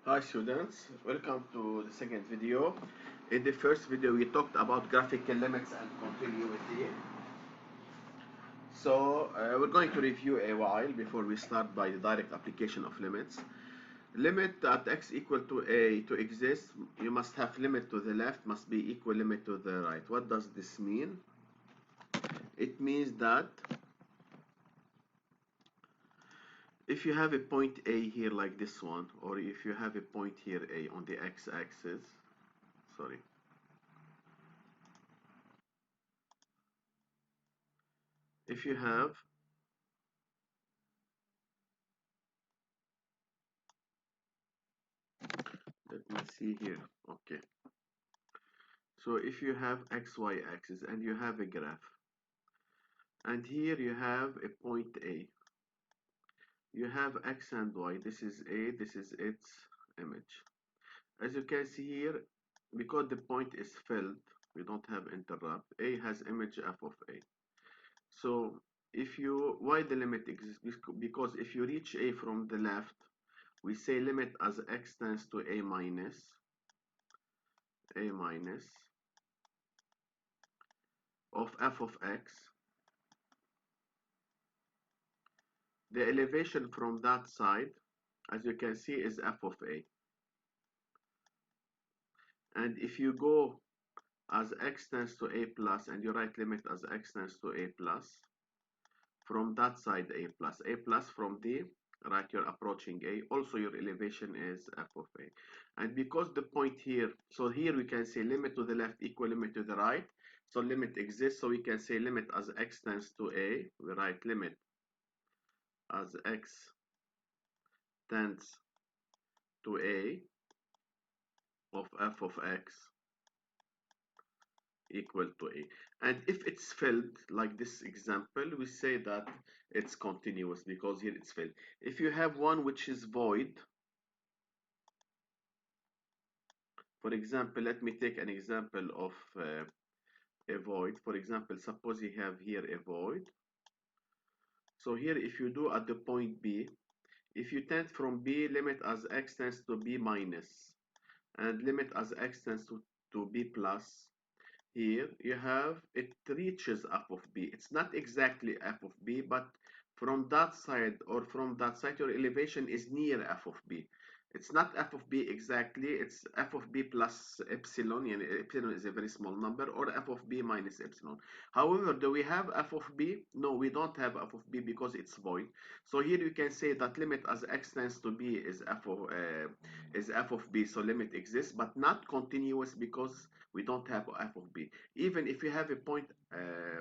Hi students, welcome to the second video. In the first video we talked about graphical limits and continuity. We're going to review a while before we start by the direct application of limits. Limit at x equal to a to exist, you must have limit to the left must be equal limit to the right. What does this mean? It means that if you have a point A here like this one, or if you have a point here A on the x-axis, sorry. If you have let me see here. Okay. So if you have xy axis and you have a graph, and here you have a point A, you have x and y. This is A, this is its image. As you can see here, because the point is filled, we don't have interrupt. A has image f of A. So if you, why the limit exists? Because if you reach A from the left, we say limit as x tends to A minus of f of x. The elevation from that side, as you can see, is f of A. And if you go as x tends to A plus and you write limit as x tends to A plus, from that side A plus from the right, you're approaching A. Also your elevation is f of A. And because the point here, so here we can say limit to the left equal limit to the right. So limit exists, so we can say limit as x tends to A. We write limit as x tends to A of f of x equal to A. And if it's filled, like this example, we say that it's continuous because here it's filled. If you have one which is void, for example, let me take an example of a void. For example, suppose you have here a void. So here, if you do at the point B, if you tend from B, limit as x tends to B minus, and limit as x tends to B plus, here you have it reaches f of b. It's not exactly f of b, but from that side or from that side your elevation is near f of b. It's not f of b exactly, it's f of b plus epsilon, and epsilon is a very small number, or f of b minus epsilon. However, do we have f of b? No, we don't have f of b because it's void. So here you can say that limit as x tends to b is f of b, so limit exists, but not continuous because we don't have f of b. Even if you have a point,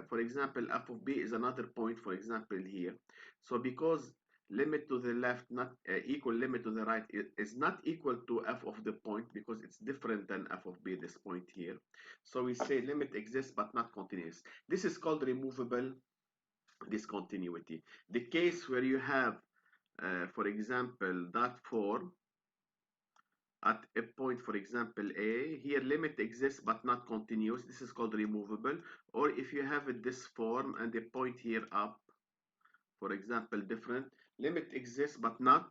for example, f of b is another point, for example, here. So because limit to the left not equal limit to the right is not equal to f of the point because it's different than f of b, this point here. So we say limit exists but not continuous. This is called removable discontinuity. The case where you have, for example, that form at a point, for example, A, here limit exists but not continuous. This is called removable. Or if you have it this form and the point here up, for example, different, limit exists but not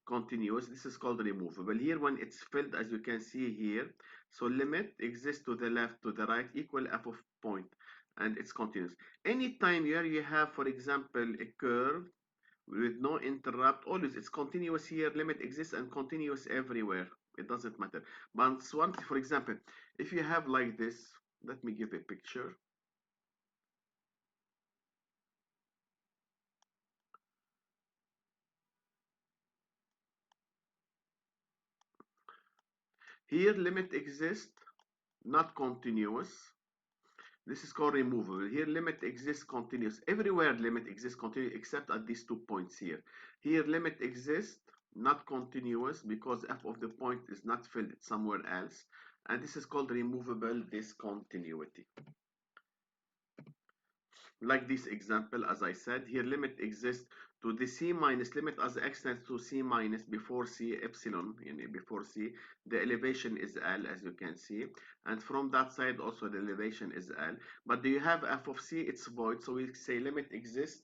continuous. This is called removable. Here when it's filled, as you can see here, so limit exists to the left, to the right, equal f of point, and it's continuous. Anytime here you have, for example, a curve with no interrupt, always it's continuous here, limit exists and continuous everywhere. It doesn't matter. But one, for example, if you have like this, let me give a picture. Here limit exists, not continuous. This is called removable. Here limit exists continuous. Everywhere limit exists continuous except at these 2 points here. Here limit exists not continuous because f of the point is not filled, it's somewhere else. And this is called removable discontinuity. Like this example, as I said, here limit exists to the c minus, limit as x tends to c minus before c epsilon, before c, the elevation is L, as you can see, and from that side also the elevation is L. But do you have f of c? It's void, so we say limit exists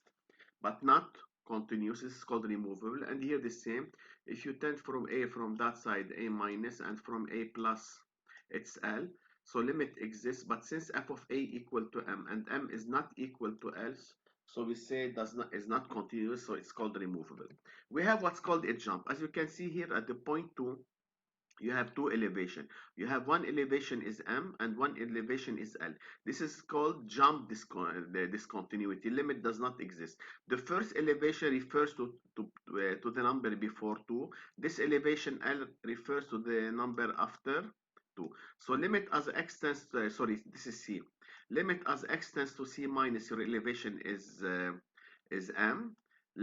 but not continuous, this is called removable. And here the same, if you tend from a from that side a minus and from a plus it's L, so limit exists, but since f of a equal to m and m is not equal to L, so we say does not is not continuous, so it's called removable. We have what's called a jump. As you can see here at the point 2, you have two elevation. You have one elevation is m and one elevation is L. This is called jump discontinuity. Limit does not exist. The first elevation refers to the number before 2. This elevation L refers to the number after 2. So limit as x tends to, sorry, this is C. Limit as x tends to C minus, your elevation is m.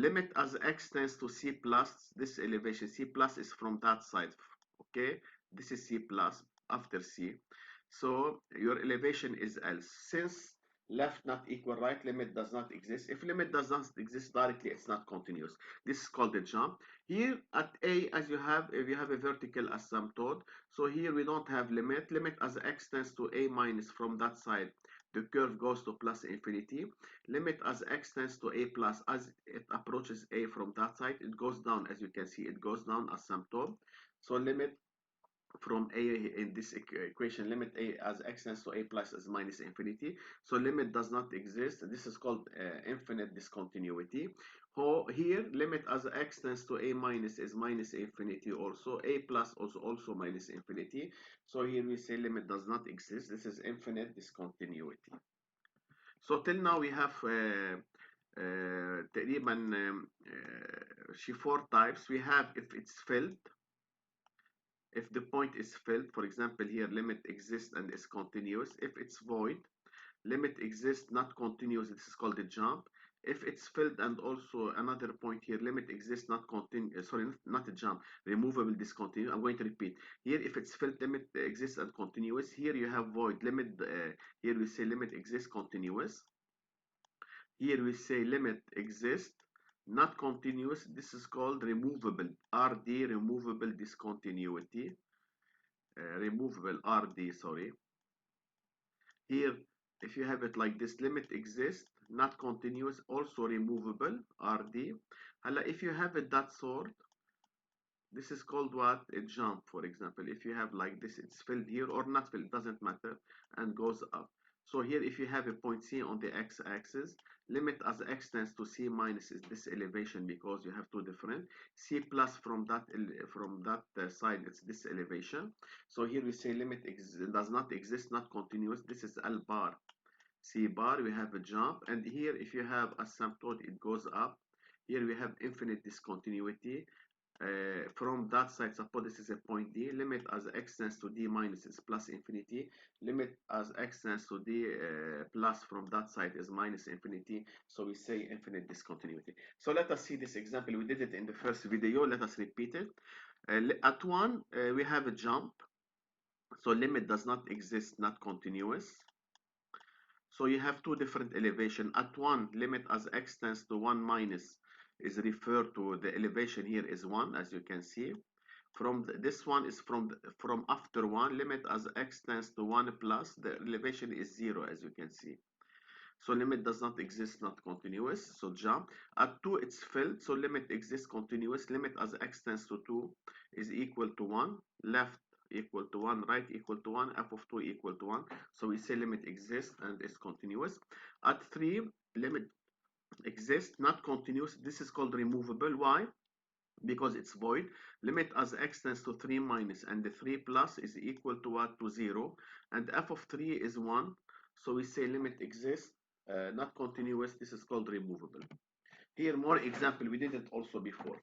Limit as x tends to C plus, this elevation C plus is from that side. Okay, this is C plus after C. So your elevation is L. Since left not equal right, limit does not exist. If limit does not exist directly, it's not continuous. This is called a jump. Here at A, as you have, if you have a vertical asymptote, so here we don't have limit. Limit as x tends to A minus, from that side, the curve goes to plus infinity. Limit as x tends to A plus, as it approaches A from that side, it goes down. As you can see, it goes down asymptote. So limit from a in this equation, limit a as x tends to a plus is minus infinity, so limit does not exist. This is called infinite discontinuity. Here limit as x tends to a minus is minus infinity, also a plus also minus infinity, so here we say limit does not exist. This is infinite discontinuity. So till now we have تقريبا شي 4 types. We have if it's filled, if the point is filled, for example, here limit exists and is continuous. If it's void, limit exists not continuous, this is called a jump. If it's filled and also another point here, limit exists not continuous, sorry, not a jump, removable discontinuous. I'm going to repeat. Here, if it's filled, limit exists and continuous. Here you have void, limit, here we say limit exists continuous. Here we say limit exists not continuous. This is called removable, RD, removable discontinuity. Removable RD, sorry. Here, if you have it like this, limit exists, not continuous, also removable RD. If you have it that sort, this is called what? A jump, for example. If you have like this, it's filled here or not filled, doesn't matter, and goes up. So here, if you have a point C on the x-axis, limit as x tends to C minus is this elevation, because you have two different. C plus from that side, it's this elevation. So here we say limit does not exist, not continuous. This is L bar. C bar, we have a jump. And here, if you have asymptote, it goes up. Here we have infinite discontinuity. From that side, suppose this is a point D, limit as x tends to D minus is plus infinity, limit as x tends to D plus from that side is minus infinity, so we say infinite discontinuity. So let us see this example. We did it in the first video, let us repeat it. At 1, we have a jump, so limit does not exist, not continuous. So you have two different elevation. At 1, limit as x tends to 1 minus is referred to the elevation here is 1, as you can see. This one is from after 1, limit as x tends to 1 plus, the elevation is 0, as you can see. So limit does not exist, not continuous, so jump. At 2, it's filled, so limit exists continuous. Limit as x tends to 2 is equal to 1, left equal to 1, right equal to 1, f of 2 equal to 1. So we say limit exists and is continuous. At 3, limit exists, not continuous. This is called removable. Why? Because it's void. Limit as x tends to 3 minus and the 3 plus is equal to what? To 0. And f of 3 is 1. So we say limit exists, not continuous. This is called removable. Here, more example. We did it also before.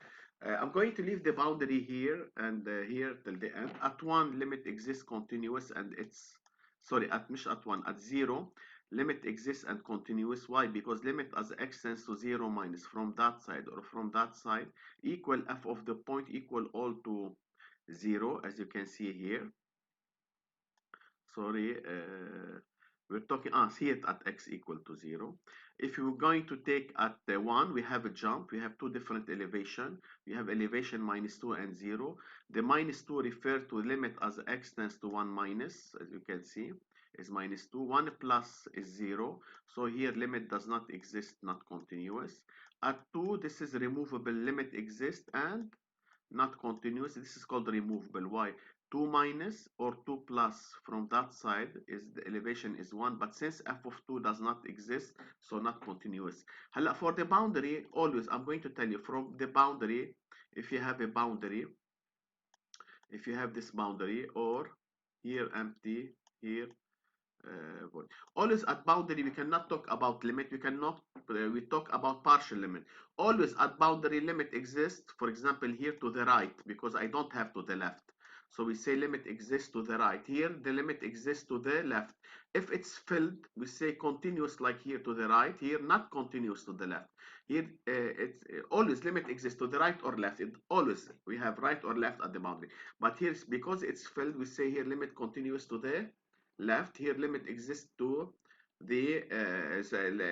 I'm going to leave the boundary here and here till the end. At 1, limit exists continuous and it's, sorry, at مش at 1, at 0, limit exists and continuous. Why? Because limit as x tends to 0 minus from that side or from that side equal f of the point equal all to 0, as you can see here. Sorry, we're talking see it at x equal to 0. If you're going to take at 1, we have a jump. We have two different elevation. We have elevation -2 and 0. The -2 refer to limit as x tends to 1 minus, as you can see, is -2. 1 plus is 0. So here limit does not exist, not continuous. at 2, this is removable, limit exists and not continuous. This is called removable. Why? 2 minus or 2 plus from that side is the elevation is 1, but since f of 2 does not exist, so not continuous. For the boundary, always I'm going to tell you from the boundary, if you have a boundary, if you have this boundary, or here empty, here void. Always at boundary, we cannot talk about limit. We talk about partial limit. Always at boundary, limit exists. For example, here to the right, because I don't have to the left. So we say limit exists to the right. Here, the limit exists to the left. If it's filled, we say continuous like here to the right. Here, not continuous to the left. Here, it's always limit exists to the right or left. It always, we have right or left at the boundary. But here, because it's filled, we say here limit continuous to the left. Here limit exists to the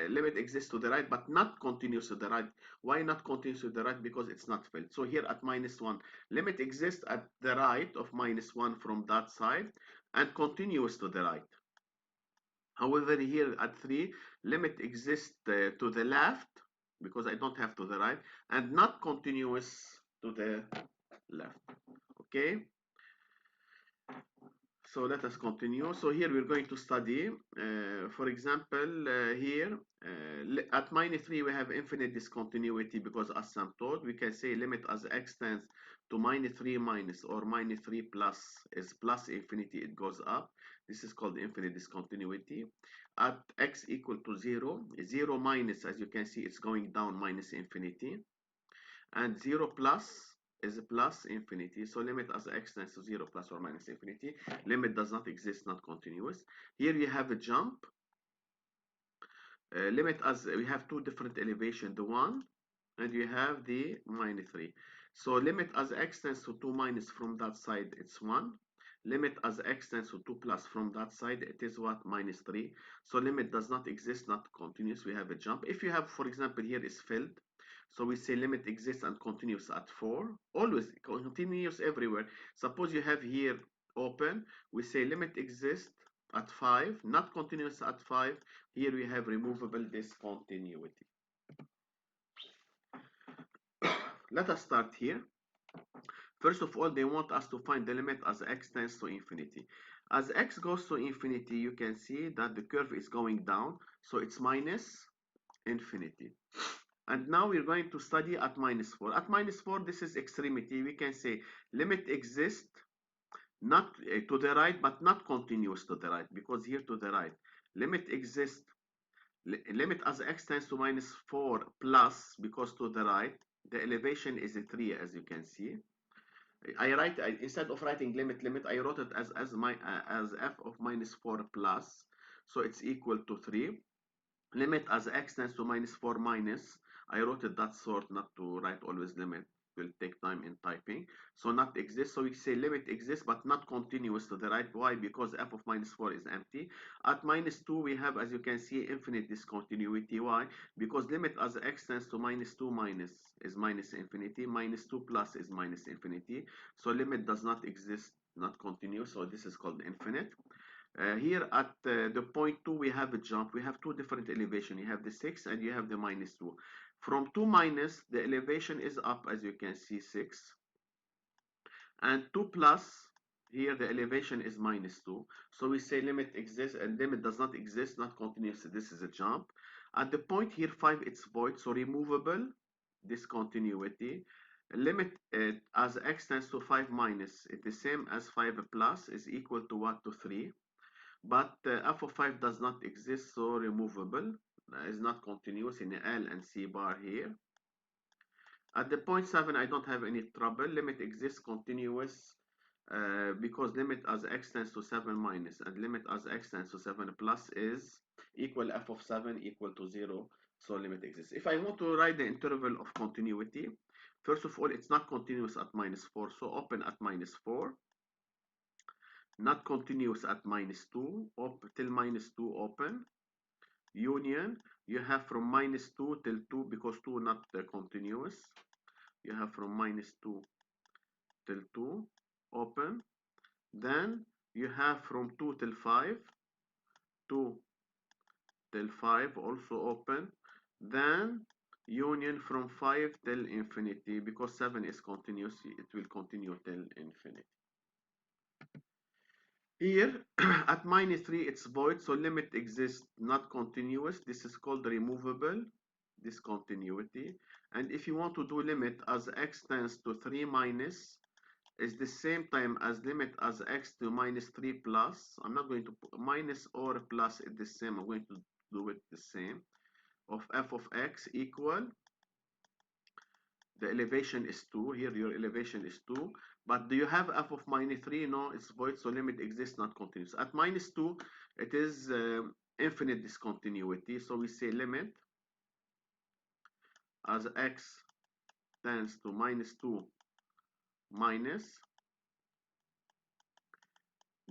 limit exists to the right, but not continuous to the right. Why not continuous to the right? Because it's not filled. So here at -1, limit exists at the right of -1 from that side and continuous to the right. However, here at 3, limit exists to the left, because I don't have to the right, and not continuous to the left. Okay. So let us continue. So here we're going to study, for example, here at -3 we have infinite discontinuity because asymptote. We can say limit as x tends to -3 minus or -3 plus is plus infinity, it goes up. This is called infinite discontinuity. At x equal to 0, 0 minus, as you can see, it's going down minus infinity. And 0 plus is plus infinity. So limit as x tends to 0 plus or minus infinity. Limit does not exist, not continuous. Here you have a jump. Limit as we have two different elevation, the 1 and you have the -3. So limit as x tends to 2 minus from that side, it's 1. Limit as x tends to 2 plus from that side, it is what? -3. So limit does not exist, not continuous. We have a jump. If you have, for example, here is filled, so we say limit exists and continuous at 4. Always continuous everywhere. Suppose you have here open, we say limit exists at 5, not continuous at 5. Here we have removable discontinuity. Let us start here. First of all, they want us to find the limit as x tends to infinity. As x goes to infinity, you can see that the curve is going down, so it's minus infinity. And now we're going to study at -4. At -4, this is extremity. We can say limit exists not to the right, but not continuous to the right, because here to the right, limit exists, limit as x tends to -4 plus, because to the right, the elevation is a 3, as you can see. Instead of writing limit, I wrote it as f of -4 plus, so it's equal to 3. Limit as x tends to -4 minus, I wrote it that sort, not to write always limit, will take time in typing. So not exists, so we say limit exists but not continuous to the right. Why? Because f of -4 is empty. At -2 we have, as you can see, infinite discontinuity. Why? Because limit as x tends to -2 minus is minus infinity, -2 plus is minus infinity. So limit does not exist, not continuous, so this is called infinite. Here at the point 2, we have a jump. We have two different elevation. You have the 6 and you have the -2. From 2 minus, the elevation is up, as you can see, 6. And 2 plus, here the elevation is -2. So we say limit exists and limit does not exist, not continuous. This is a jump. At the point here 5, it's void, so removable discontinuity. Limit as x tends to 5 minus, it's the same as 5 plus, is equal to what? To 3. But f of 5 does not exist, so removable, is not continuous in L and C bar here. At the point 7, I don't have any trouble. Limit exists continuous because limit as x tends to 7 minus and limit as x tends to 7 plus is equal f of 7 equal to 0, so limit exists. If I want to write the interval of continuity, first of all, it's not continuous at -4, so open at -4. Not continuous at -2, till -2 open. Union, you have from -2 till 2, because 2 not continuous. You have from -2 till 2 open. Then you have from 2 till 5, 2 till 5 also open. Then union from 5 till infinity, because 7 is continuous, it will continue till infinity. Here, at -3, it's void, so limit exists, not continuous. This is called removable discontinuity. And if you want to do limit as x tends to 3 minus, is the same time as limit as x to -3 plus. I'm not going to put minus or plus is the same. I'm going to do it the same. Of f of x equal, the elevation is 2. Here your elevation is 2. But do you have f of -3? No, it's void, so limit exists, not continuous. At -2, it is infinite discontinuity. So we say limit as x tends to -2 minus,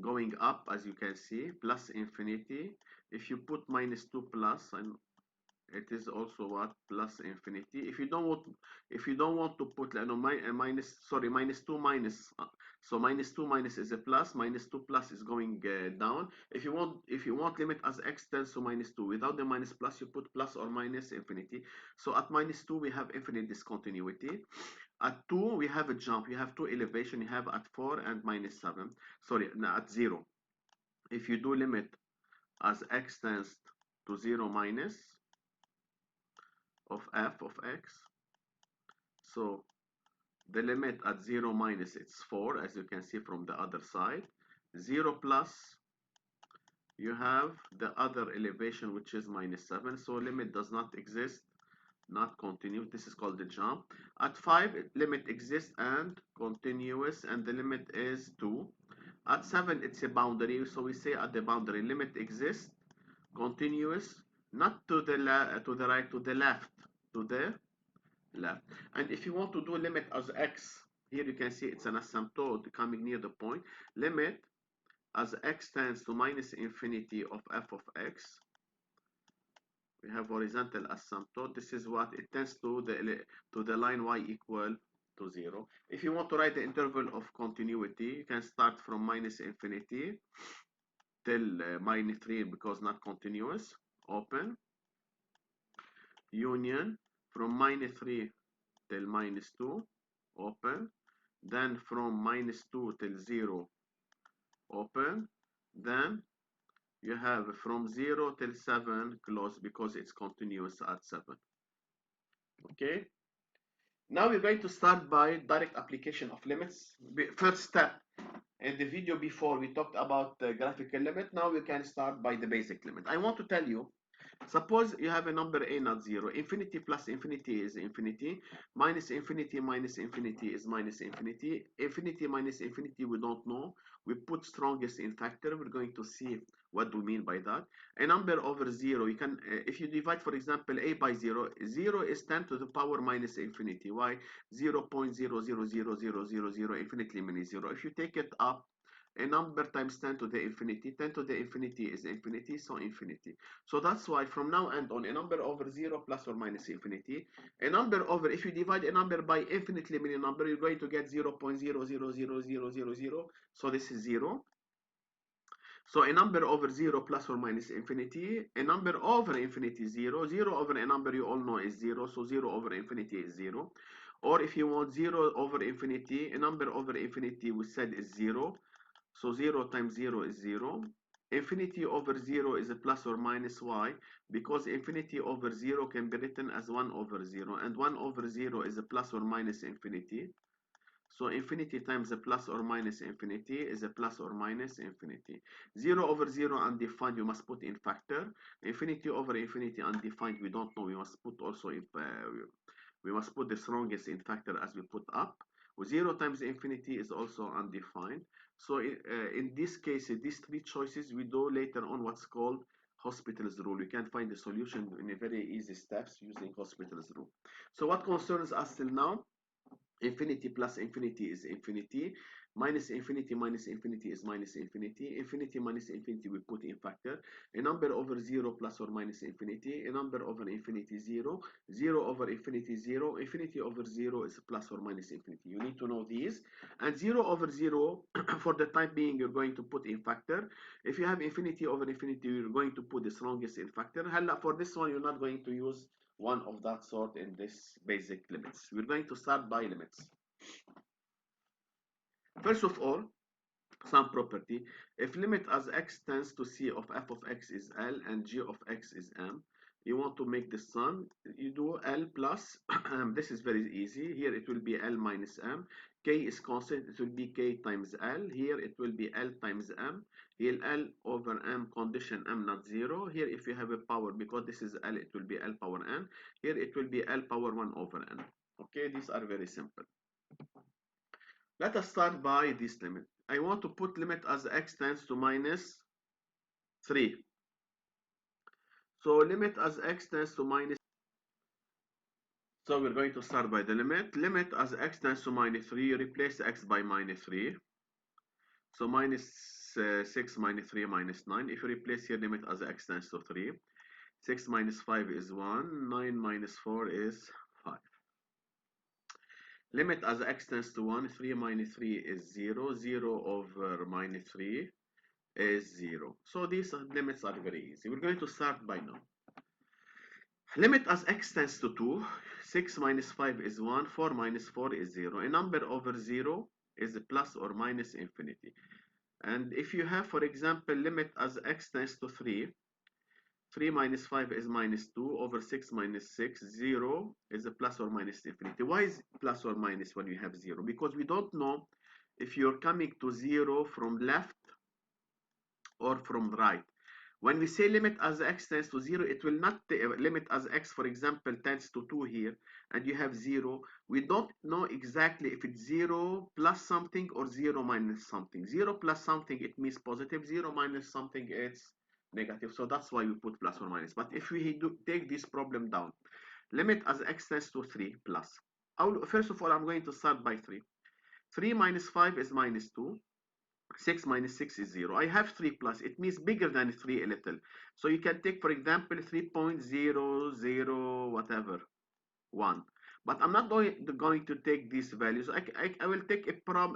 going up, as you can see, plus infinity. If you put -2 plus, and it is also what, plus infinity. If you don't want to put minus, sorry, -2 minus, so -2 minus is a plus, -2 plus is going down. If you want limit as x tends to -2 without the minus plus, you put plus or minus infinity. So at -2 we have infinite discontinuity. At 2 we have a jump, you have two elevation, you have at 4 and -7, sorry, no, at 0. If you do limit as x tends to 0 minus of f of x, so the limit at 0 minus, it's 4, as you can see from the other side. 0 plus, you have the other elevation, which is -7, so limit does not exist, not continuous. This is called the jump. At 5, limit exists and continuous, and the limit is 2. At 7, it's a boundary, so we say at the boundary limit exists, continuous, not to the right, to the left, to the left. And if you want to do limit as x, here you can see it's an asymptote coming near the point. Limit as x tends to -infinity of f of x. We have horizontal asymptote. This is what it tends to the line y equal to 0. If you want to write the interval of continuity, you can start from -infinity till -3 because not continuous. Open. Union from -3 till -2. Open. Then from -2 till 0, open. Then you have from 0 till 7, close, because it's continuous at 7. Okay. Now we're going to start by direct application of limits. First step, in the video before we talked about the graphical limit. Now we can start by the basic limit. I want to tell you, suppose you have a number a not 0. Infinity plus infinity is infinity. Minus infinity minus infinity is minus infinity. Infinity minus infinity we don't know. We put strongest in factor. We're going to see what we mean by that. A number over 0, you can, if you divide, for example, a by 0, 0 is 10 to the power minus infinity. Why? 0.0000000 infinitely many 0. If you take it up, a number times 10 to the infinity, 10 to the infinity is infinity, so infinity. So that's why from now and on, a number over 0 plus or minus infinity, a number over, if you divide a number by infinitely many number, you're going to get 0.000000, so this is 0. So a number over 0 plus or minus infinity, a number over infinity 0, 0 over a number you all know is 0, so 0 over infinity is 0. Or if you want 0 over infinity, a number over infinity we said is 0, so 0 times 0 is 0. Infinity over 0 is a plus or minus. Why? Because infinity over 0 can be written as 1 over 0, and 1 over 0 is a plus or minus infinity. So infinity times a plus or minus infinity is a plus or minus infinity. 0 over 0 undefined, you must put in factor. Infinity over infinity undefined, we don't know, we must put also in, we must put the strongest in factor as we put up. 0 times infinity is also undefined. So in this case, these three choices, we do later on what's called Hospital's rule. We can find the solution in a very easy steps using Hospital's rule. So what concerns us till now? Infinity plus infinity is infinity. Minus infinity minus infinity is minus infinity. Infinity minus infinity we put in factor. A number over 0 plus or minus infinity. A number over infinity 0. 0 over infinity 0. Infinity over 0 is plus or minus infinity. You need to know these. And 0 over 0, for the time being, you're going to put in factor. If you have infinity over infinity, you're going to put the strongest in factor. For this one, you're not going to use one of that sort in this basic limits. We're going to start by limits. First of all, some property. If limit as x tends to c of f of x is L and g of x is M, you want to make the sum, you do L plus, this is very easy. Here it will be L minus M. K is constant, it will be K times L. Here it will be L times M. Here L over M, condition M not 0. Here if you have a power, because this is L, it will be L power N. Here it will be L power 1 over N. Okay, these are very simple. Let us start by this limit. I want to put limit as x tends to minus 3. So limit as x tends to minus. So we're going to start by the limit. Limit as x tends to minus 3. You replace x by minus 3. So minus 6 minus 3 minus 9. If you replace here limit as x tends to 3. 6 minus 5 is 1. 9 minus 4 is 5. Limit as x tends to 1. 3 minus 3 is 0. 0 over minus 3 is 0. So these limits are very easy. We're going to start by now. Limit as x tends to 2. 6 minus 5 is 1. 4 minus 4 is 0. A number over 0 is plus or minus infinity. And if you have, for example, limit as x tends to 3, 3 minus 5 is minus 2 over 6 minus 6, 0 is a plus or minus infinity. Why is plus or minus when you have 0? Because we don't know if you're coming to 0 from left or from right. When we say limit as x tends to 0, it will not limit as x, for example, tends to 2 here, and you have 0. We don't know exactly if it's 0 plus something or 0 minus something. 0 plus something, it means positive. 0 minus something, it's negative. So that's why we put plus or minus. But if we take this problem down, limit as x tends to 3 plus. First of all, I'm going to start by 3. 3 minus 5 is minus 2. 6 minus 6 is 0. I have 3 plus. It means bigger than 3 a little. So you can take, for example, 3.00 whatever, 1. But I'm not going to take these values. I will take a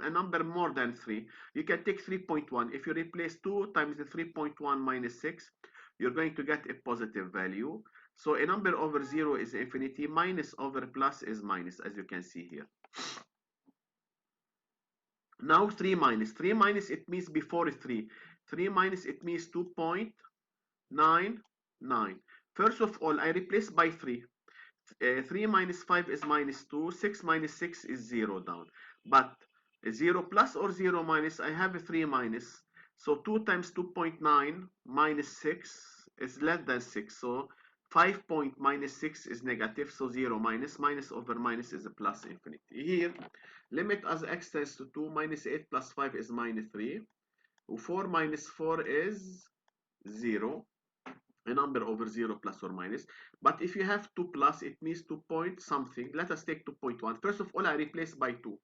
number more than 3. You can take 3.1. If you replace 2 times the 3.1 minus 6, you're going to get a positive value. So a number over 0 is infinity. Minus over plus is minus, as you can see here. Now 3 minus. 3 minus, it means before 3. 3 minus, it means 2.99. First of all, I replace by 3. 3 minus 5 is minus 2. 6 minus 6 is 0 down. But 0 plus or 0 minus, I have a 3 minus. So 2 times 2.9 minus 6 is less than 6. So 5 point minus 6 is negative. So 0 minus. Minus over minus is a plus infinity. Here, limit as x tends to 2. Minus 8 plus 5 is minus 3. 4 minus 4 is 0. A number over 0 plus or minus. But if you have 2 plus, it means 2 point something. Let us take 2.1. First of all, I replace by 2.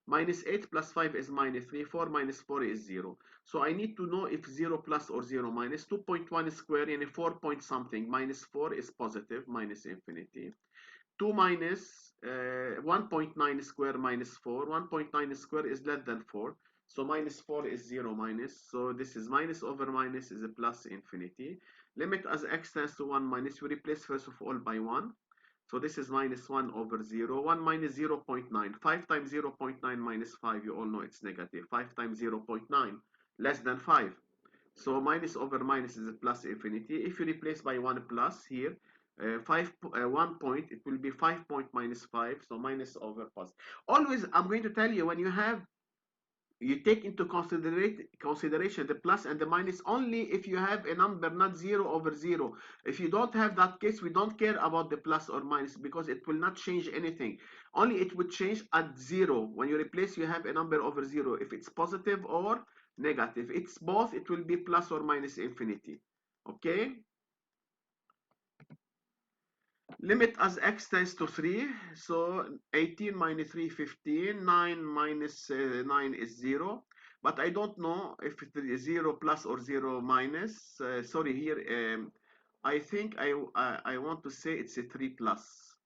Minus 8 plus 5 is minus 3. 4 minus 4 is 0. So I need to know if 0 plus or 0 minus. 2.1 square and a 4 point something. Minus 4 is positive, minus infinity. 2 minus 1.9 square minus 4. 1.9 square is less than 4. So minus 4 is 0 minus. So this is minus over minus is a plus infinity. Limit as x tends to 1 minus. We replace first of all by 1. So this is minus 1 over 0. 1 minus 0.9. 5 times 0.9 minus 5. You all know it's negative. 5 times 0.9 less than 5. So minus over minus is a plus infinity. If you replace by 1 plus here, 1 point, it will be 5 point minus 5. So minus over plus. Always, I'm going to tell you, when you take into consideration the plus and the minus only if you have a number not 0 over 0. If you don't have that case, we don't care about the plus or minus because it will not change anything. Only it would change at 0. When you replace, you have a number over 0. If it's positive or negative, it's both, it will be plus or minus infinity. Okay? Limit as x tends to 3. So 18 minus 3, 15. 9 minus 9 is 0. But I don't know if it is 0 plus or 0 minus. Sorry, here I think I want to say it's a 3 plus.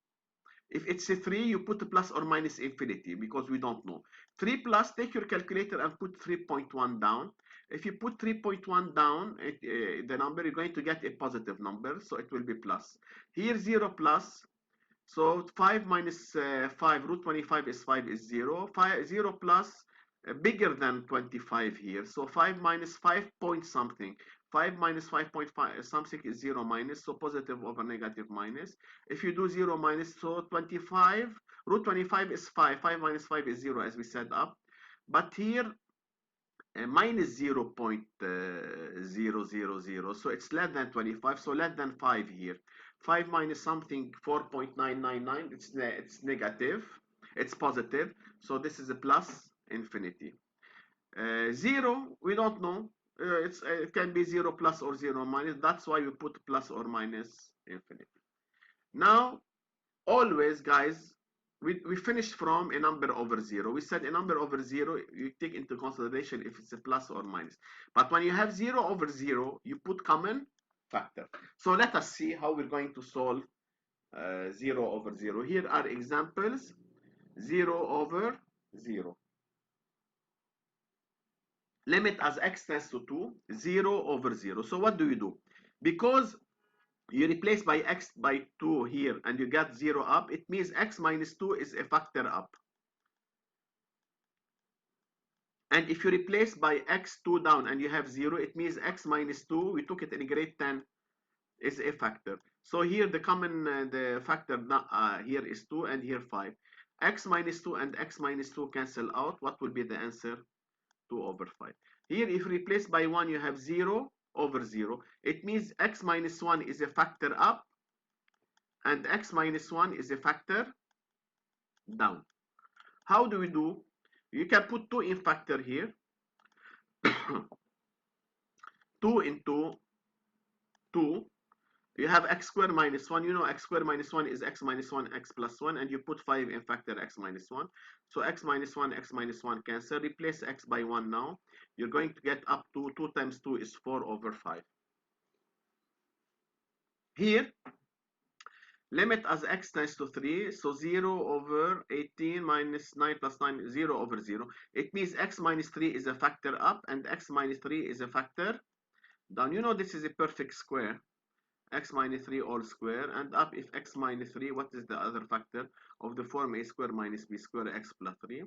If it's a 3, you put a plus or minus infinity because we don't know. 3 plus, take your calculator and put 3.1 down. If you put 3.1 down, the number, you're going to get a positive number, so it will be plus. Here 0 plus, so 5 minus 5, root 25 is 5 is 0. 0 plus, bigger than 25 here. So 5 minus 5 point something. 5 minus 5.5 something is 0 minus, so positive over negative minus. If you do 0 minus, so 25, root 25 is 5. 5 minus 5 is 0, as we said up. But here, minus 0.000, so it's less than 25, so less than 5 here. 5 minus something, 4.999, it's negative, it's positive, so this is a plus infinity. 0, we don't know, it can be 0 plus or 0 minus, that's why we put plus or minus infinity. Now, always, guys, we finished from a number over 0. We said a number over 0, you take into consideration if it's a plus or minus. But when you have 0 over 0, you put common factor. So let us see how we're going to solve 0 over 0. Here are examples. 0 over 0. Limit as x tends to 2, 0 over 0. So what do you do? Because you replace by x by 2 here and you get 0 up, it means x minus 2 is a factor up. And if you replace by x2 down and you have 0, it means x minus 2, we took it in grade 10, is a factor. So here the common the factor here is 2 and here 5. X minus 2 and x minus 2 cancel out. What will be the answer? 2 over 5. Here if you replace by 1, you have 0 over 0. It means x minus 1 is a factor up and x minus 1 is a factor down. How do we do? You can put 2 in factor here. 2 into 2, you have x squared minus 1. You know x squared minus 1 is x minus 1, x plus 1, and you put 5 in factor x minus 1. So x minus 1, x minus 1 cancel. Replace x by 1 now. You're going to get up to 2 times 2 is 4 over 5. Here, limit as x tends to 3. So 0 over 18 minus 9 plus 9, 0 over 0. It means x minus 3 is a factor up and x minus 3 is a factor down. You know this is a perfect square. X minus 3 all square, and up if x minus 3, what is the other factor of the form a square minus b square x plus 3?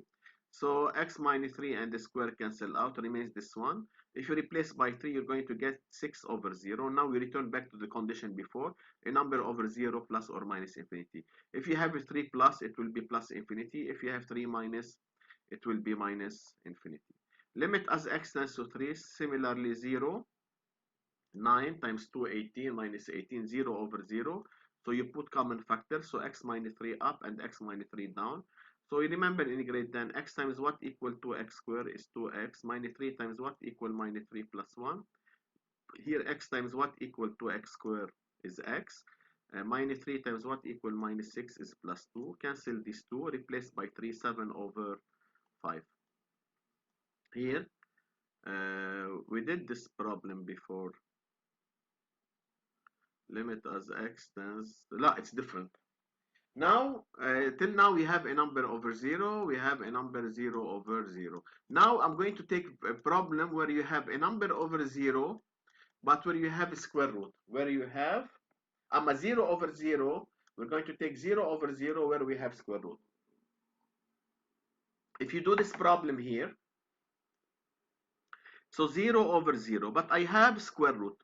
So x minus 3 and the square cancel out, remains this one. If you replace by 3, you're going to get 6 over 0. Now we return back to the condition before, a number over 0 plus or minus infinity. If you have a 3 plus, it will be plus infinity. If you have 3 minus, it will be minus infinity. Limit as x tends to 3, similarly 0. 9 times 2, 18 minus 18, 0 over 0. So you put common factor, so x minus 3 up and x minus 3 down. So you remember in grade 10, x times what equal to x squared is 2x, minus 3 times what equal minus 3 plus 1. Here x times what equal to x squared is x. Minus 3 times what equal minus 6 is plus 2. Cancel these 2, replace by 3, 7 over 5. Here, we did this problem before. Limit as x tends, no, it's different. Now, till now we have a number over 0, we have a number 0 over 0. Now I'm going to take a problem where you have a number over 0, but where you have a square root, where you have a 0 over 0, we're going to take 0 over 0 where we have square root. If you do this problem here, so 0 over 0, but I have square root.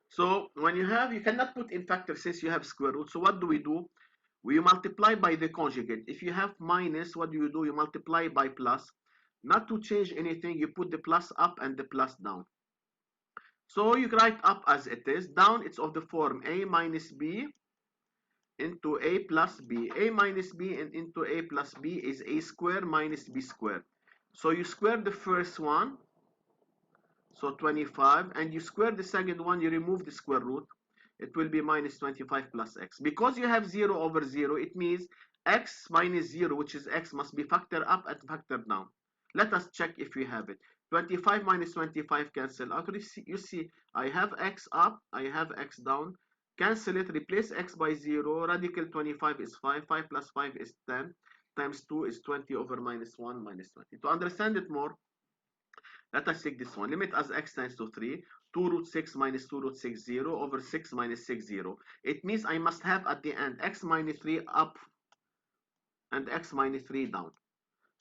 So when you have, you cannot put in factor since you have square root. So what do? We multiply by the conjugate. If you have minus, what do? You multiply by plus. Not to change anything, you put the plus up and the plus down. So you write up as it is. Down, it's of the form a minus b into a plus b. A minus b and into a plus b is a square minus b square. So you square the first one, so 25, and you square the second one, you remove the square root. It will be minus 25 plus x. Because you have 0 over 0, it means x minus 0, which is x, must be factor up and factor down. Let us check if we have it. 25 minus 25 cancel out. You see, I have x up, I have x down. Cancel it, replace x by 0. Radical 25 is 5. 5 plus 5 is 10. Times 2 is 20 over minus 1 minus 20. To understand it more, Let us take this one. Limit as x tends to 3. 2 root 6 minus 2 root 6, 0 over 6 minus 6, 0. It means I must have at the end x minus 3 up and x minus 3 down.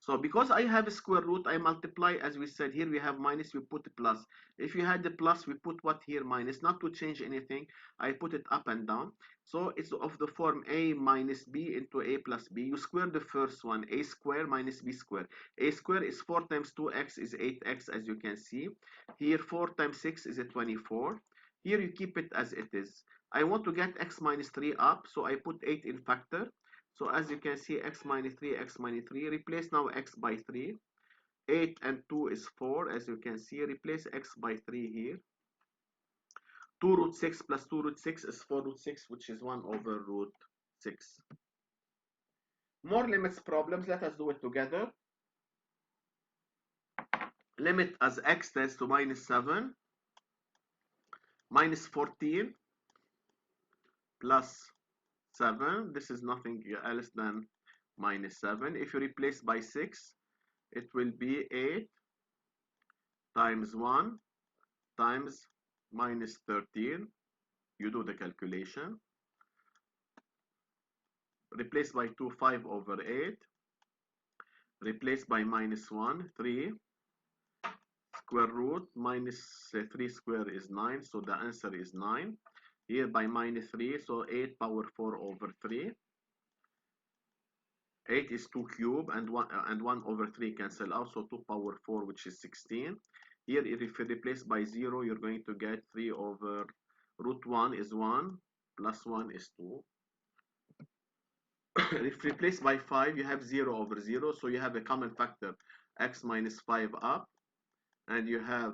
So because I have a square root, I multiply, as we said here, we have minus, we put plus. If you had the plus, we put what here? Minus. Not to change anything, I put it up and down. So it's of the form a minus b into a plus b. You square the first one, a square minus b square. A square is 4 times 2x is 8x, as you can see. Here 4 times 6 is a 24. Here you keep it as it is. I want to get x minus 3 up, so I put 8 in factor. So as you can see, x minus 3, x minus 3. Replace now x by 3. 8 and 2 is 4, as you can see. Replace x by 3 here. 2 root 6 plus 2 root 6 is 4 root 6, which is 1 over root 6. More limits problems. Let us do it together. Limit as x tends to minus 7, minus 14, plus 7. This is nothing else than minus 7. If you replace by 6, it will be 8 times 1 times minus 13. You do the calculation. Replace by 2, 5 over 8. Replace by minus 1, 3. Square root minus 3 square is 9, so the answer is 9. Here by minus 3, so 8 power 4 over 3. 8 is 2 cube and 1 over 3 cancel out, so 2 power 4, which is 16. Here if you replace by 0, you're going to get 3 over root 1 is 1 plus 1 is 2. If replaced by 5, you have 0 over 0, so you have a common factor x minus 5 up, and you have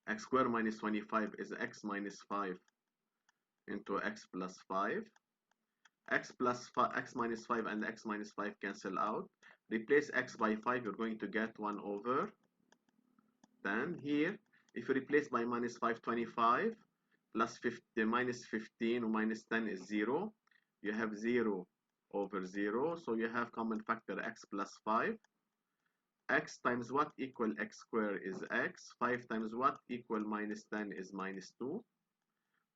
x squared minus 25 is x minus 5 into x plus 5. X minus 5 and x minus 5 cancel out. Replace x by 5, you're going to get 1 over 10. Here, if you replace by minus 5, 25 plus 50 minus 15 or minus 10 is 0. You have 0 over 0, so you have common factor x plus 5. X times what equal x squared is x. 5 times what equal minus 10 is minus 2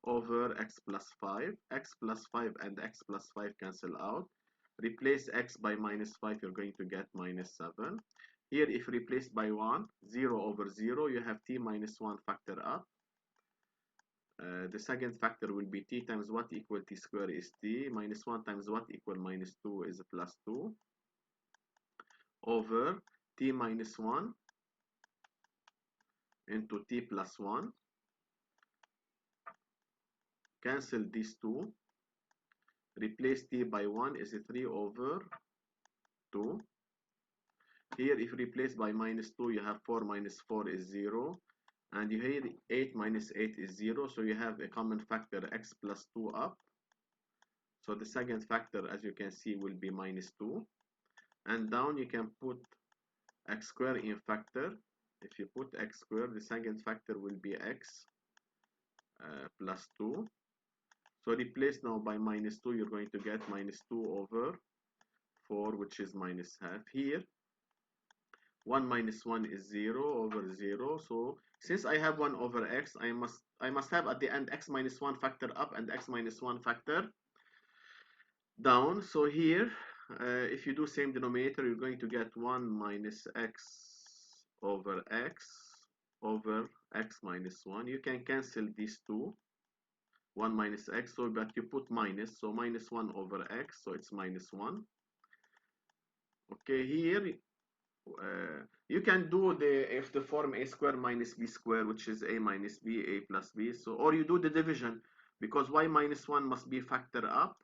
over x plus 5. X plus 5 and x plus 5 cancel out. Replace x by minus 5, you're going to get minus 7. Here, if replaced by 1, 0 over 0, you have t minus 1 factor up. The second factor will be t times what equal t squared is t. Minus 1 times what equal minus 2 is plus 2 over t minus 1 into t plus 1. Cancel these two. Replace t by 1 is 3 over 2. Here, if replaced by minus 2, you have 4 minus 4 is 0. And you have 8 minus 8 is 0. So you have a common factor x plus 2 up. So the second factor, as you can see, will be minus 2. And down you can put x squared in factor. If you put x squared, the second factor will be x plus 2. So replace now by minus 2, you're going to get minus 2 over 4, which is minus half. Here, 1 minus 1 is 0 over 0. So since I have 1 over x, I must have at the end x minus 1 factor up and x minus 1 factor down. So here, if you do same denominator, you're going to get 1 minus x over x minus 1. You can cancel these two. 1 minus x, so but you put minus, so minus 1 over x, so it's minus 1. Okay, here you can do the form a squared minus b squared, which is a minus b, a plus b. So, or you do the division, because y minus 1 must be factor up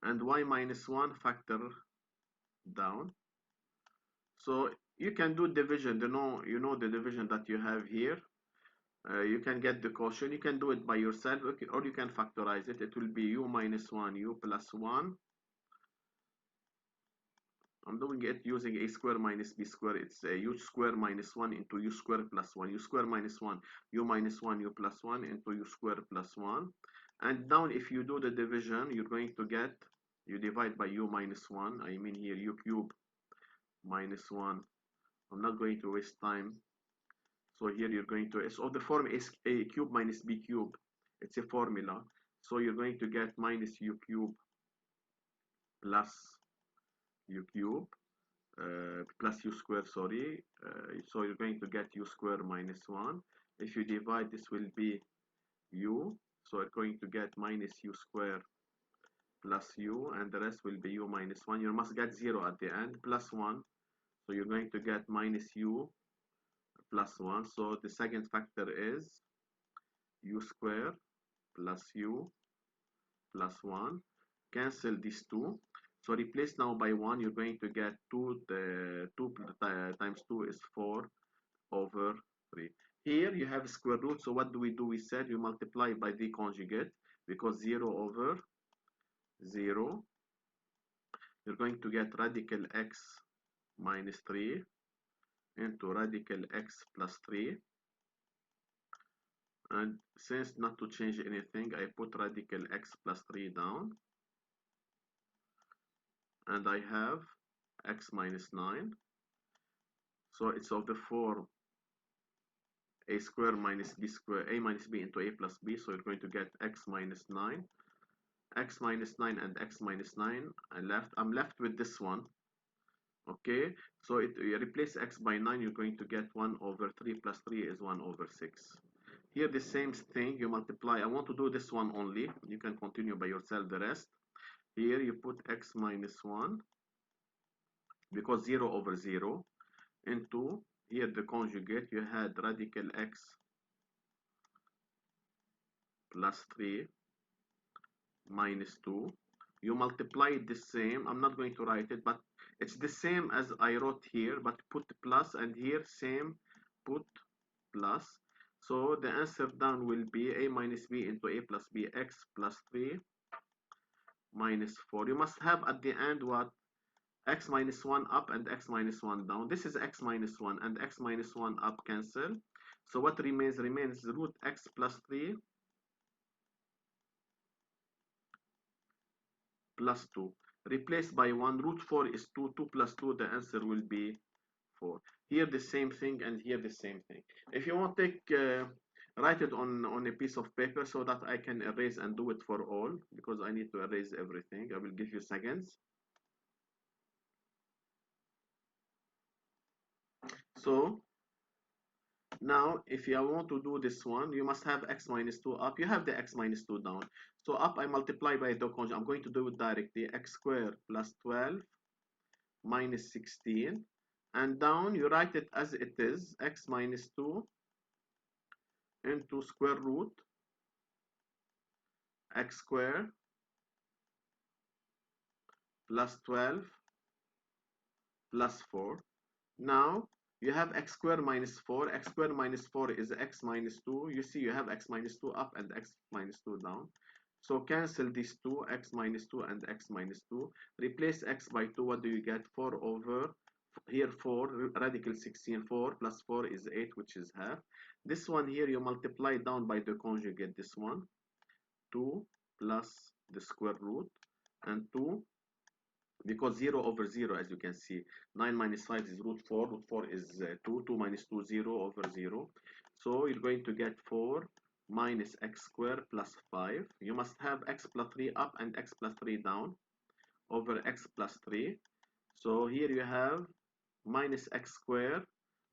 and y minus 1 factor down. So you can do division. You know the division that you have here. You can get the quotient. You can do it by yourself, okay, or you can factorize it. It will be u minus 1, u plus 1. I'm doing it using a square minus b square. It's a u square minus 1 into u square plus 1. U square minus 1, u minus 1, u plus 1 into u square plus 1. And now if you do the division, you're going to get, you divide by u minus 1. I mean here u cube minus 1 I'm not going to waste time. So here you're going to, so the form is a cube minus b cube. It's a formula. So you're going to get minus u cube plus u cube plus u square, sorry. So you're going to get u square minus 1. If you divide, this will be u. So you're going to get minus u square plus u, and the rest will be u minus 1. You must get 0 at the end, plus 1. So you're going to get minus u plus 1. So the second factor is u square plus u plus 1. Cancel these two. So replace now by 1. You're going to get 2. The 2 times 2 is 4 over 3. Here you have square root. So what do? We said you multiply by the conjugate, because 0 over 0. You're going to get radical x minus 3 into radical x plus 3. And since not to change anything, I put radical x plus 3 down. And I have x minus 9. So it's of the form a square minus b square, a minus b into a plus b. So you're going to get x minus 9. X minus 9 and x minus 9. I'm left with this one. Okay, so you replace x by 9, you're going to get 1 over 3 plus 3 is 1 over 6. Here the same thing, you multiply. I want to do this one only. You can continue by yourself the rest. Here you put x minus 1, because 0 over 0, into, here the conjugate, you had radical x plus 3 minus 2. You multiply it the same. I'm not going to write it, but it's the same as I wrote here, but put plus, and here same, put plus. So the answer down will be a minus b into a plus b, x plus 3 minus 4. You must have at the end what? X minus 1 up and x minus 1 down. This is x minus 1 and x minus 1 up cancel. So what remains? Remains root x plus 3 plus 2. Replaced by 1. Root 4 is 2. 2 plus 2, the answer will be 4. Here the same thing, and here the same thing. If you want, write it on a piece of paper so that I can erase and do it for all, because I need to erase everything. I will give you seconds. So now if you want to do this one, you must have x minus 2 up. You have the x minus 2 down. So up I multiply by the conjugate. I'm going to do it directly. X squared plus 12 minus 16. And down you write it as it is, x minus 2 into square root x squared plus 12 plus 4. Now you have x squared minus 4. X squared minus 4 is x minus 2. You see you have x minus 2 up and x minus 2 down. So cancel these two, x minus 2 and x minus 2. Replace x by 2. What do you get? 4 over, here 4, radical 16. 4 plus 4 is 8, which is half. This one here you multiply down by the conjugate. This one, 2 plus the square root, and 2, because 0 over 0, as you can see, 9 minus 5 is root 4. Root 4 is 2. 2 minus 2, 0 over 0. So you're going to get 4 minus x squared plus 5. You must have x plus 3 up and x plus 3 down over x plus 3. So here you have minus x squared,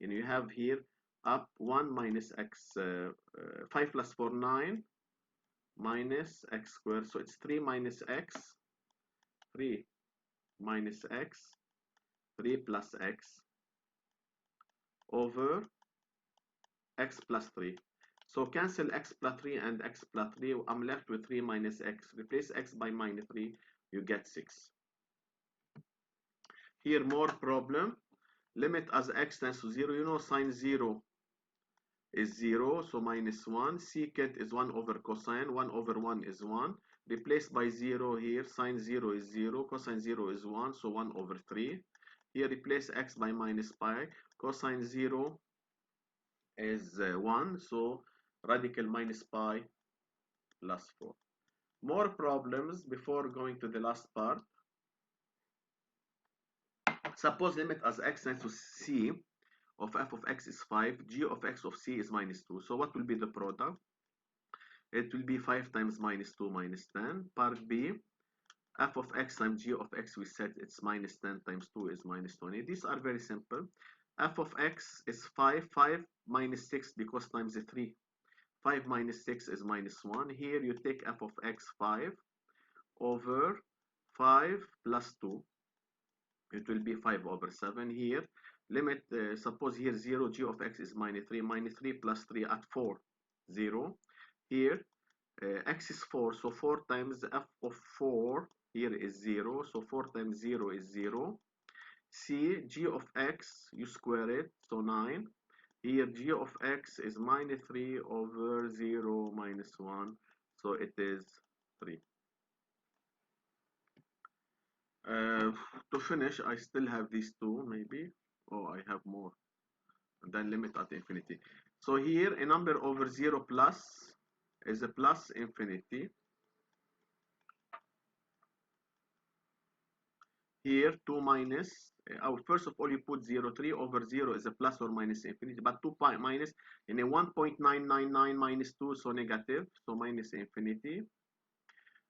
and you have here up 1 minus x, 5 plus 4, 9 minus x squared. So it's 3 minus x, 3 minus x, 3 plus x over x plus 3. So cancel x plus 3 and x plus 3. I'm left with 3 minus x. Replace x by minus 3. You get 6. Here more problem. Limit as x tends to 0. You know sine 0 is 0. So minus 1. Secant is 1 over cosine. 1 over 1 is 1. Replace by 0 here. Sine 0 is 0. Cosine 0 is 1. So 1 over 3. Here replace x by minus pi. Cosine 0 is 1. So radical minus pi plus 4. More problems before going to the last part. Suppose limit as x tends to c of f of x is 5, g of x of c is minus 2. So what will be the product? It will be 5 times minus 2 minus 10. Part B, f of x times g of x, we said it's minus 10 times 2 is minus 20. These are very simple. F of x is 5, 5 minus 6 because times the 3. 5 minus 6 is minus 1. Here you take f of x 5 over 5 plus 2. It will be 5 over 7 here. Limit, suppose here 0, g of x is minus 3 plus 3 at 4, 0. Here, x is 4, so 4 times f of 4 here is 0, so 4 times 0 is 0. C, g of x, you square it, so 9. Here, g of x is minus 3 over 0 minus 1, so it is 3. To finish, I still have these two, maybe. Oh, I have more. And then limit at infinity. So here, a number over 0 plus is a plus infinity. Here, 2 minus. First of all, you put 0. 3 over 0 is a plus or minus infinity. But 2 pi minus in a 1.999 minus 2, so negative. So minus infinity.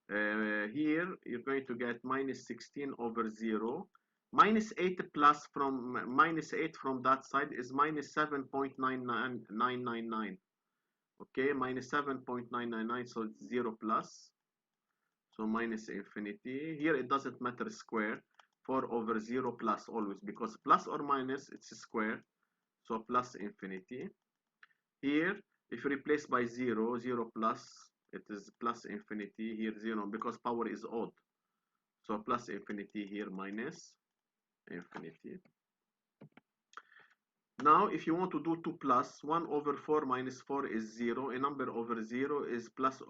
Here you're going to get minus 16 over 0. Minus 8 plus from minus 8 from that side is minus 7.999. Okay, minus 7.999, so it's 0 plus. So minus infinity. Here it doesn't matter square. 4 over 0 plus always, because plus or minus it's a square. So plus infinity. Here, if you replace by 0, 0 plus, it is plus infinity. Here 0, because power is odd. So plus infinity here minus infinity. Now, if you want to do 2 plus, 1 over 4 minus 4 is 0. A number over 0 is plus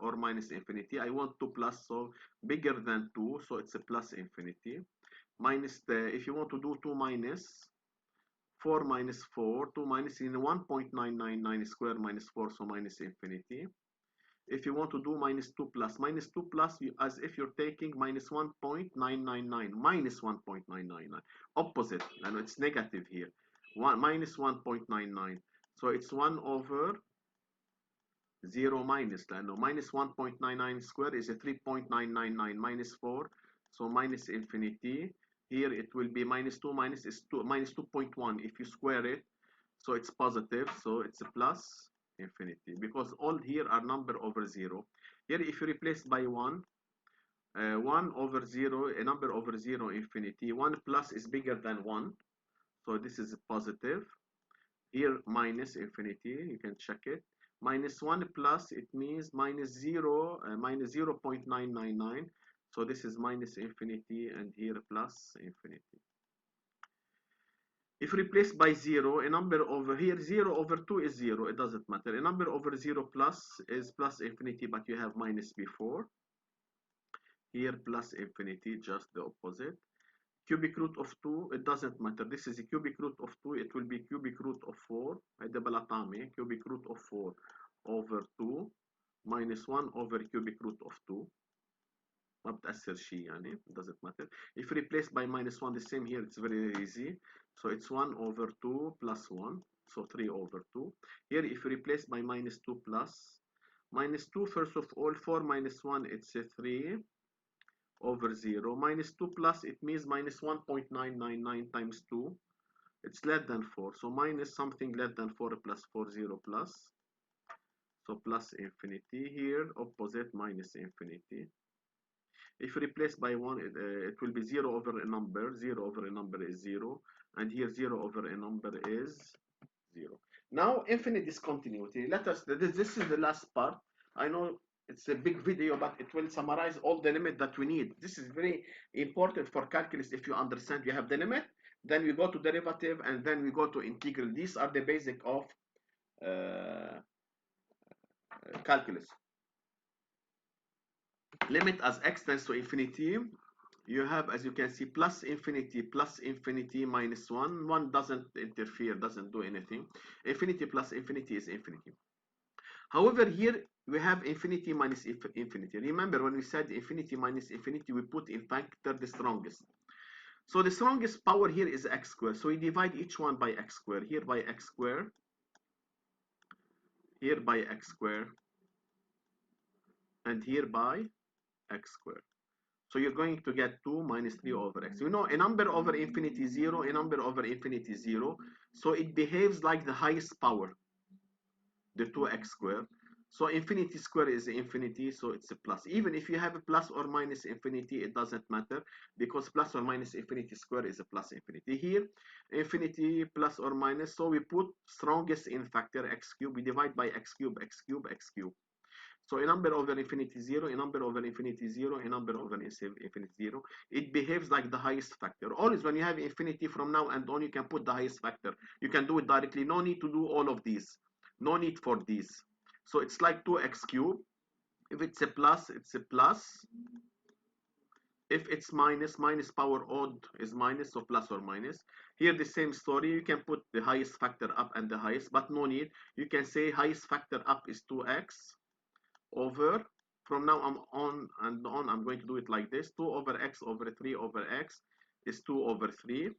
or minus infinity. I want 2 plus, so bigger than 2, so it's a plus infinity. Minus if you want to do 2 minus, 4 minus 4, 2 minus in 1.999 square minus 4, so minus infinity. If you want to do minus 2 plus, as if you're taking minus 1.999, minus 1.999, opposite, and it's negative here, minus 1.99, so it's 1 over 0 minus, no, minus 1.99 square is a 3.999 minus 4, so minus infinity. Here it will be minus 2 minus is 2 minus 2.1. If you square it, so it's positive, so it's a plus infinity, because all here are number over 0. Here if you replace by 1, 1 over 0, a number over 0 infinity, 1 plus is bigger than 1, so this is positive. Here minus infinity, you can check it. Minus 1 plus, it means minus 0, minus 0.999, so this is minus infinity, and here plus infinity. If replaced by 0, a number over here, 0 over 2 is 0, it doesn't matter. A number over 0 plus is plus infinity, but you have minus before. Here plus infinity, just the opposite. Cubic root of 2, it doesn't matter. This is a cubic root of 2, it will be cubic root of 4. Cubic root of 4 over 2 minus 1 over cubic root of 2. ما بتأثر شيء يعني, it doesn't matter. If replaced by minus 1, the same here, it's very easy. So it's 1 over 2 plus 1, so 3 over 2. Here if you replace by minus 2 plus, minus 2, first of all, 4 minus 1, it's a 3 over 0. Minus 2 plus, it means minus 1.999 times 2. It's less than 4, so minus something less than 4 plus 4, 0 plus. So plus infinity. Here, opposite, minus infinity. If replaced by 1, it will be 0 over a number. 0 over a number is 0. And here 0 over a number is 0. Now, infinite discontinuity. This is the last part. I know it's a big video, but it will summarize all the limit that we need. This is very important for calculus. If you understand, you have the limit, then we go to derivative, and then we go to integral. These are the basic of calculus. Limit as x tends to infinity, you have, as you can see, plus infinity minus 1. 1 doesn't interfere, doesn't do anything. Infinity plus infinity is infinity. However, here we have infinity minus infinity. Remember when we said infinity minus infinity, we put in factor the strongest. So the strongest power here is x squared. So we divide each one by x squared. Here by x squared, here by x squared, and here by x squared. So you're going to get 2 minus 3 over x. You know, a number over infinity 0, a number over infinity 0. So it behaves like the highest power, the 2x squared. So infinity square is infinity, so it's a plus. Even if you have a plus or minus infinity, it doesn't matter, because plus or minus infinity square is a plus infinity. Here, infinity plus or minus, so we put strongest in factor x cubed. We divide by x cubed, x cubed, x cubed. So a number over infinity 0, a number over infinity 0, a number over infinity 0. It behaves like the highest factor. Always when you have infinity from now and on, you can put the highest factor. You can do it directly. No need to do all of these. No need for these. So it's like 2x cubed. If it's a plus, it's a plus. If it's minus, minus power odd is minus, so plus or minus. Here the same story. You can put the highest factor up and the highest, but no need. You can say highest factor up is 2x over, from now on and on, I'm going to do it like this. 2 over x over 3 over x is 2 over 3.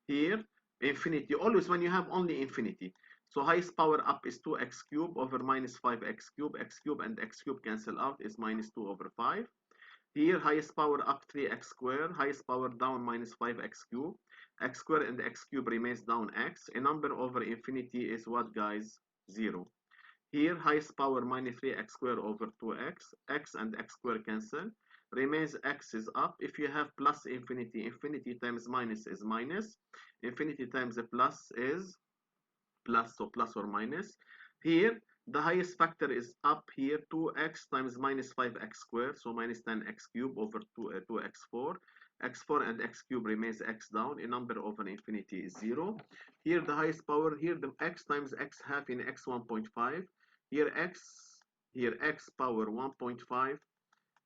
Here, infinity, always when you have only infinity. So highest power up is 2x cubed over minus 5x cubed. X cubed and x cubed cancel out, is minus 2 over 5. Here, highest power up 3x squared, highest power down minus 5x cubed. X squared and x cubed remains down x. A number over infinity is what, guys? 0. Here, highest power minus 3x squared over 2x. X and x squared cancel. Remains x is up. If you have plus infinity, infinity times minus is minus. Infinity times a plus is plus, so plus or minus. Here, the highest factor is up here, 2x times minus 5x squared, so minus 10x cubed over 2x4. x4 and x cubed remains x down. A number over infinity is 0. Here, the highest power, here the x times x half in x 1.5. Here x power 1.5.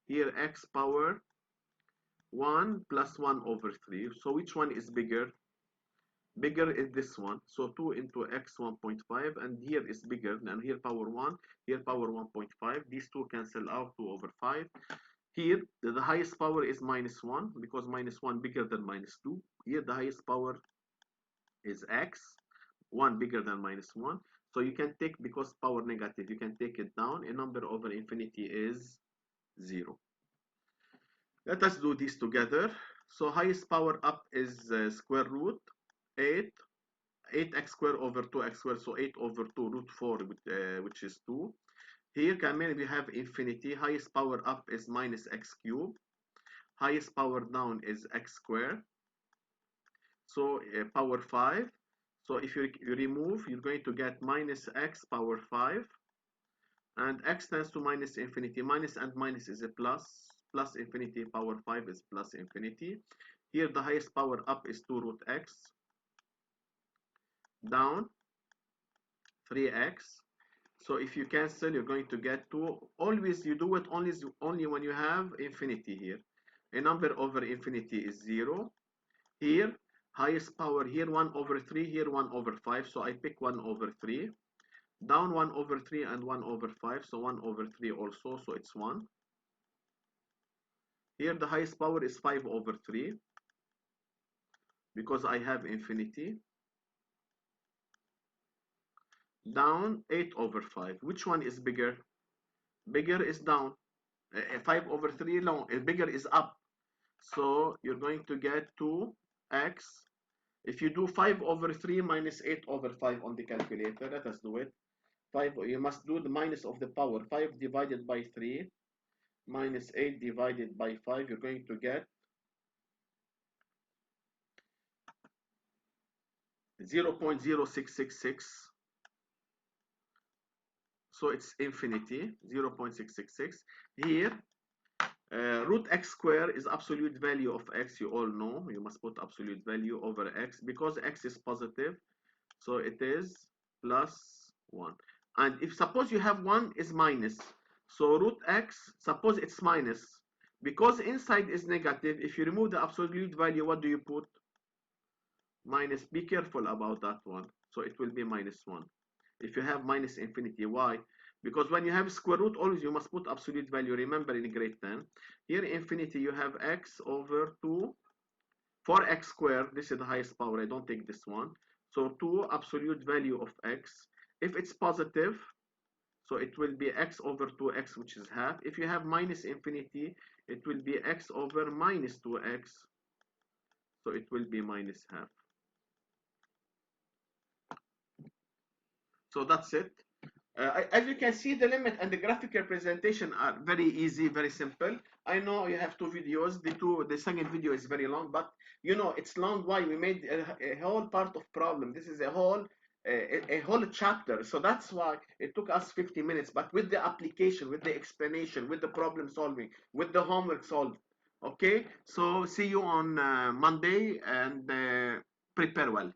Here x power 1 plus 1 over 3. So which one is bigger? Bigger is this one. So 2 into x 1.5, and here is bigger, and here power 1, here power 1.5. These two cancel out, 2 over 5. Here the highest power is minus 1, because minus 1 bigger than minus 2. Here the highest power is x, 1 bigger than minus 1. So you can take, because power negative, you can take it down. A number over infinity is 0. Let us do this together. So highest power up is square root 8. 8x squared over 2x squared, so 8 over 2 root 4, which is 2. Here, we have infinity. Highest power up is minus x cubed. Highest power down is x squared. So power 5. So if you remove, you're going to get minus x power 5. And x tends to minus infinity. Minus and minus is a plus. Plus infinity power 5 is plus infinity. Here, the highest power up is 2 root x. Down 3x. So if you cancel, you're going to get 2. Always you do it only when you have infinity here. A number over infinity is 0. Here, highest power here 1 over 3, here 1 over 5. So I pick 1 over 3. Down 1 over 3 and 1 over 5. So 1 over 3 also, so it's 1. Here the highest power is 5 over 3, because I have infinity. Down 8 over 5. Which one is bigger? Bigger is down. 5 over 3 long. Bigger is up. So you're going to get 2x. If you do 5 over 3 minus 8 over 5 on the calculator, let us do it. 5, you must do the minus of the power. 5 divided by 3 minus 8 divided by 5. You're going to get 0.0666. So it's infinity, 0.666. Here, root x squared is absolute value of x. You all know, you must put absolute value over x, because x is positive, so it is plus 1. And if suppose you have 1 is minus, so root x, suppose it's minus, because inside is negative, if you remove the absolute value, what do you put? Minus. Be careful about that one. So it will be minus 1 if you have minus infinity. Why? Because when you have square root, always you must put absolute value. Remember in grade 10. Here infinity, you have x over 2 For x squared, this is the highest power, I don't take this one. So 2 absolute value of x. If it's positive, so it will be x over 2x, which is half. If you have minus infinity, it will be x over minus 2x, so it will be minus half. So that's it. As you can see, the limit and the graphic representation are very easy, very simple. I know you have two videos. The second video is very long, but you know it's long. Why? We made a whole part of problem. This is a whole chapter. So that's why it took us 50 minutes. But with the application, with the explanation, with the problem solving, with the homework solved. Okay. So see you on Monday and prepare well.